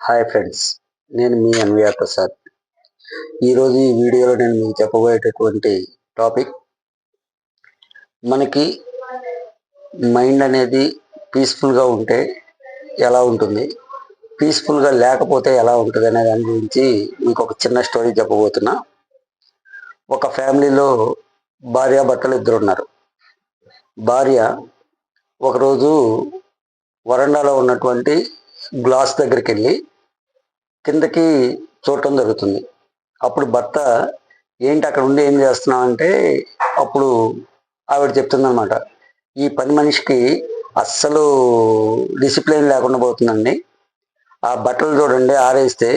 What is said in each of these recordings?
Hi friends, నేను మీ అన్వయ ప్రసాద్. ఈరోజు ఈ వీడియోలో నేను మీకు చెప్పబోయేటటువంటి టాపిక్, మనకి మైండ్ అనేది పీస్ఫుల్గా ఉంటే ఎలా ఉంటుంది, పీస్ఫుల్గా లేకపోతే ఎలా ఉంటుంది అనే దాని గురించి మీకు ఒక చిన్న స్టోరీ చెప్పబోతున్నా. ఒక ఫ్యామిలీలో భార్యాభర్తలు ఇద్దరు ఉన్నారు. భార్య ఒకరోజు వరండాలో ఉన్నటువంటి గ్లాస్ దగ్గరికి వెళ్ళి కిందకి చూడటం జరుగుతుంది. అప్పుడు భర్త, ఏంటి అక్కడ ఉండి ఏం చేస్తున్నావు అంటే, అప్పుడు ఆవిడ చెప్తుందనమాట, ఈ పని మనిషికి అస్సలు డిసిప్లిన్ లేకుండా పోతుందండి. ఆ బట్టలు చూడండి, ఆరేస్తే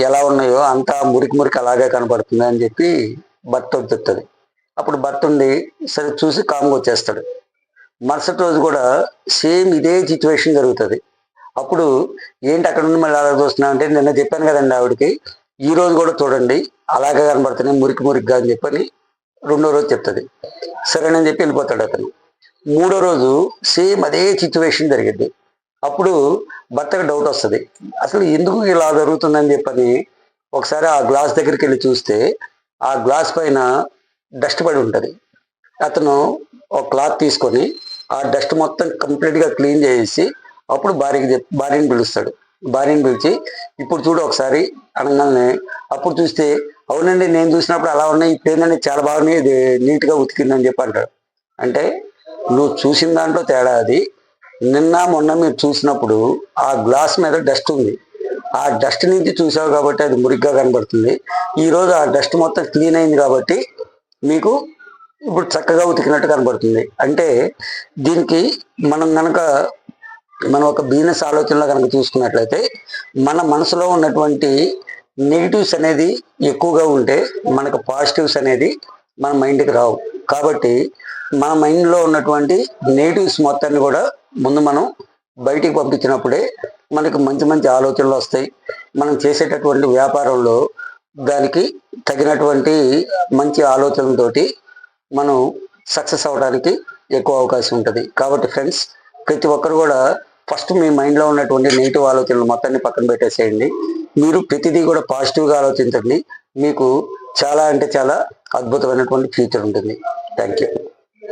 ఎలా ఉన్నాయో అంతా మురికి మురికి అలాగే కనపడుతుంది అని చెప్పి భర్త చెప్తుంది. అప్పుడు భర్త ఉండి సరే చూసి కామ్గా వచ్చేస్తాడు. మరుసటి రోజు కూడా సేమ్ ఇదే సిచ్యువేషన్ జరుగుతుంది. అప్పుడు ఏంటి అక్కడ నుండి మళ్ళీ అలా చూస్తున్నావు అంటే, నిన్న చెప్పాను కదండి ఆవిడకి, ఈ రోజు కూడా చూడండి అలాగే కనబడుతున్నాయి మురికి మురికిగా అని చెప్పని రెండో రోజు చెప్తుంది. సరేనని చెప్పి వెళ్ళిపోతాడు అతను. మూడో రోజు సేమ్ అదే సిచ్యువేషన్ జరిగింది. అప్పుడు భర్తకు డౌట్ వస్తుంది, అసలు ఎందుకు ఇలా జరుగుతుందని చెప్పని ఒకసారి ఆ గ్లాస్ దగ్గరికి వెళ్ళి చూస్తే ఆ గ్లాస్ పైన డస్ట్ పడి ఉంటుంది. అతను ఒక క్లాత్ తీసుకొని ఆ డస్ట్ మొత్తం కంప్లీట్గా క్లీన్ చేసి అప్పుడు భార్యని పిలుస్తాడు. భార్యని పిలిచి, ఇప్పుడు చూడు ఒకసారి అనగానే అప్పుడు చూస్తే, అవునండి నేను చూసినప్పుడు అలా ఉన్నాయి, ఇప్పుడు ఏంటంటే చాలా బాగున్నాయి, ఇది నీట్గా ఉతికిందని చెప్పి అంటాడు. అంటే నువ్వు చూసిన దాంట్లో తేడా అది. నిన్న మొన్న మీరు చూసినప్పుడు ఆ గ్లాస్ మీద డస్ట్ ఉంది, ఆ డస్ట్ నుంచి చూసావు కాబట్టి అది మురిగ్గా కనబడుతుంది. ఈరోజు ఆ డస్ట్ మొత్తం క్లీన్ అయింది కాబట్టి మీకు ఇప్పుడు చక్కగా ఉతికినట్టు కనబడుతుంది. అంటే దీనికి మనం ఒక బిజినెస్ ఆలోచనలో కనుక చూసుకున్నట్లయితే, మన మనసులో ఉన్నటువంటి నెగిటివ్స్ అనేది ఎక్కువగా ఉంటే మనకు పాజిటివ్స్ అనేది మన మైండ్కి రావు. కాబట్టి మన మైండ్లో ఉన్నటువంటి నెగిటివ్స్ మొత్తాన్ని కూడా ముందు మనం బయటికి పంపించినప్పుడే మనకు మంచి మంచి ఆలోచనలు వస్తాయి. మనం చేసేటటువంటి వ్యాపారంలో దానికి తగినటువంటి మంచి ఆలోచనలతోటి మనం సక్సెస్ అవ్వడానికి ఎక్కువ అవకాశం ఉంటుంది. కాబట్టి ఫ్రెండ్స్, ప్రతి ఒక్కరు కూడా ఫస్ట్ మీ మైండ్లో ఉన్నటువంటి నెగిటివ్ ఆలోచనలు మొత్తాన్ని పక్కన పెట్టేసేయండి. మీరు ప్రతిదీ కూడా పాజిటివ్గా ఆలోచించండి. మీకు చాలా అంటే చాలా అద్భుతమైనటువంటి ఫ్యూచర్ ఉంటుంది. Thank you.